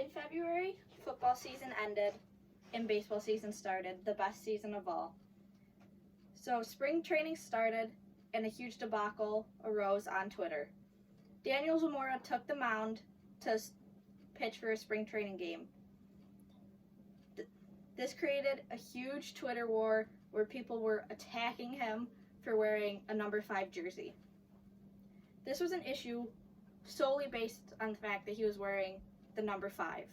In February, football season ended and baseball season started, the best season of all. So spring training started and a huge debacle arose on Twitter. Daniel Zamora took the mound to pitch for a spring training game. This created a huge Twitter war where people were attacking him for wearing a number 5 jersey. This was an issue solely based on the fact that he was wearing the number 5.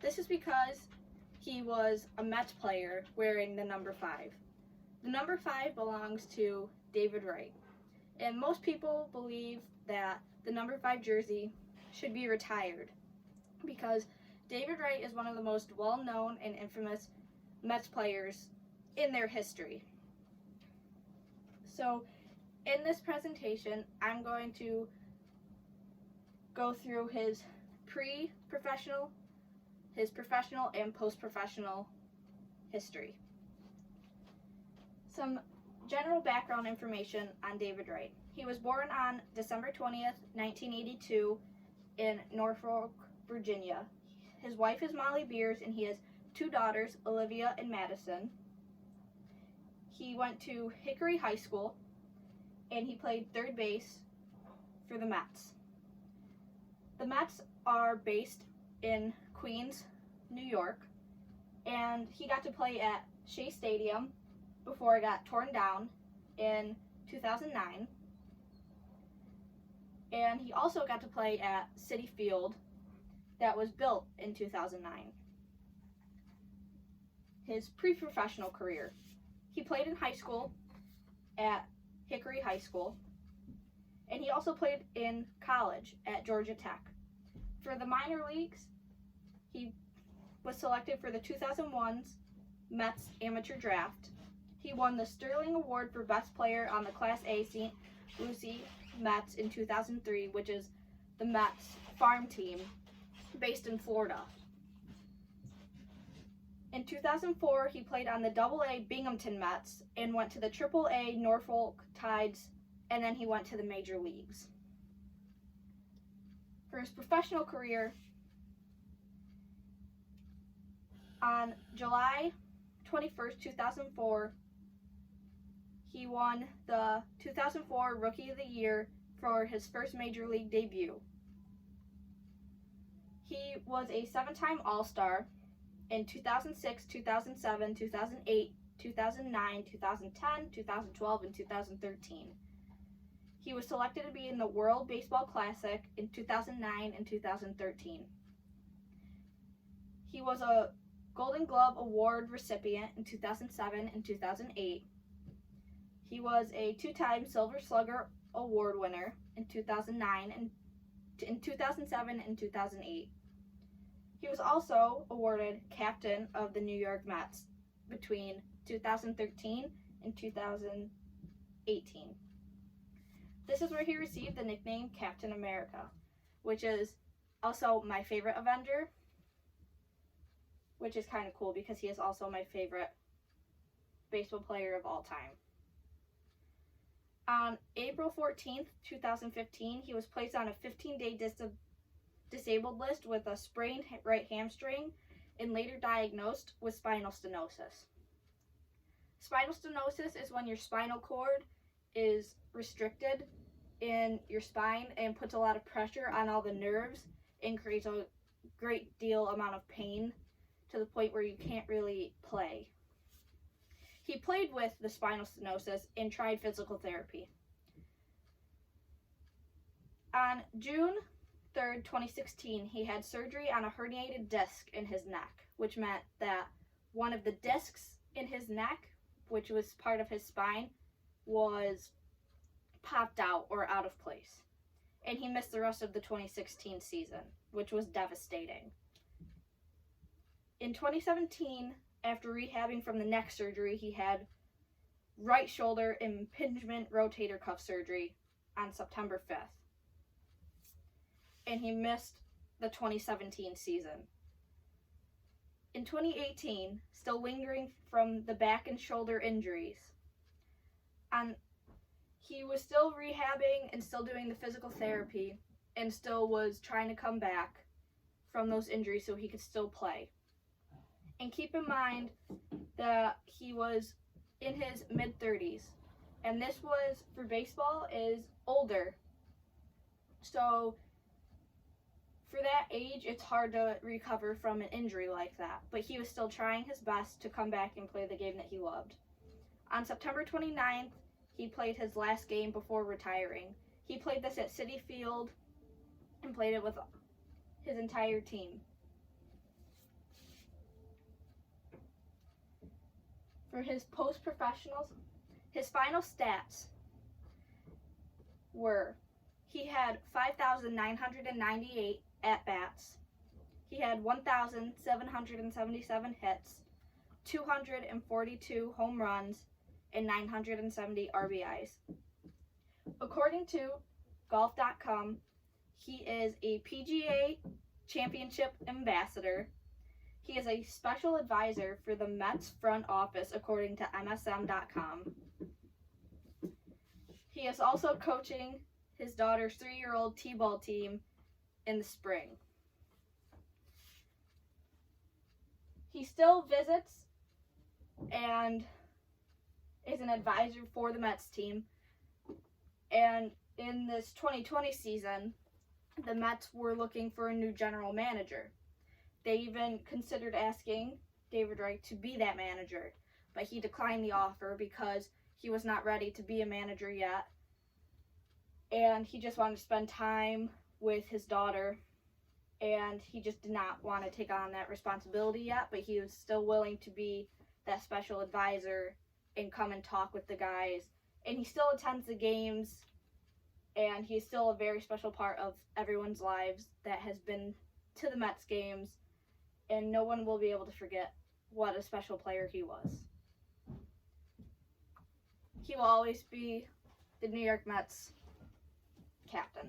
This is because he was a Mets player wearing the number 5. The number 5 belongs to David Wright, and most people believe that the number 5 jersey should be retired because David Wright is one of the most well-known and infamous Mets players in their history. So in this presentation, I'm going to go through his pre-professional, his professional, and post-professional history. Some general background information on David Wright. He was born on December 20th, 1982 in Norfolk, Virginia. His wife is Molly Beers, and he has 2 daughters, Olivia and Madison. He went to Hickory High School, and he played third base for the Mets. The Mets are based in Queens, New York, and he got to play at Shea Stadium before it got torn down in 2009. And he also got to play at Citi Field that was built in 2009. His pre-professional career. He played in high school at Hickory High School, and he also played in college at Georgia Tech. For the minor leagues, he was selected for the 2001's Mets amateur draft. He won the Sterling Award for Best Player on the Class A St. Lucie Mets in 2003, which is the Mets farm team based in Florida. In 2004, he played on the AA Binghamton Mets and went to the AAA Norfolk Tides, and then he went to the major leagues. For his professional career, on July 21st, 2004, he won the 2004 Rookie of the Year for his first major league debut. He was a 7-time All-Star in 2006, 2007, 2008, 2009, 2010, 2012, and 2013. He was selected to be in the World Baseball Classic in 2009 and 2013. He was a Golden Glove Award recipient in 2007 and 2008. He was a 2-time Silver Slugger Award winner in 2009 and in 2007 and 2008. He was also awarded captain of the New York Mets between 2013 and 2018. This is where he received the nickname Captain America, which is also my favorite Avenger, which is kind of cool because he is also my favorite baseball player of all time. On April 14th, 2015, he was placed on a 15-day disabled list with a sprained right hamstring and later diagnosed with spinal stenosis. Spinal stenosis is when your spinal cord is restricted in your spine and puts a lot of pressure on all the nerves and creates a great deal amount of pain to the point where you can't really play. He played with the spinal stenosis and tried physical therapy. On June 3rd, 2016, he had surgery on a herniated disc in his neck, which meant that one of the discs in his neck, which was part of his spine, was popped out or out of place. And he missed the rest of the 2016 season, which was devastating. In 2017, after rehabbing from the neck surgery, he had right shoulder impingement rotator cuff surgery on September 5th. And he missed the 2017 season. In 2018, still lingering from the back and shoulder injuries, he was still rehabbing and still doing the physical therapy and still was trying to come back from those injuries so he could still play. And keep in mind that he was in his mid-30s. And this was, for baseball, is older. So for that age, it's hard to recover from an injury like that. But he was still trying his best to come back and play the game that he loved. On September 29th, he played his last game before retiring. He played this at Citi Field and played it with his entire team. For his post-professionals, his final stats were he had 5,998 at-bats. He had 1,777 hits, 242 home runs, and 970 RBIs. According to Golf.com, he is a PGA Championship ambassador. He is a special advisor for the Mets front office, according to MSN.com. He is also coaching his daughter's 3-year-old T-ball team in the spring. He still visits and is an advisor for the Mets team. And in this 2020 season, the Mets were looking for a new general manager. They even considered asking David Wright to be that manager, but he declined the offer because he was not ready to be a manager yet. And he just wanted to spend time with his daughter, and he just did not want to take on that responsibility yet, but he was still willing to be that special advisor and come and talk with the guys. And he still attends the games, and he's still a very special part of everyone's lives that has been to the Mets games, and no one will be able to forget what a special player he was. He will always be the New York Mets captain.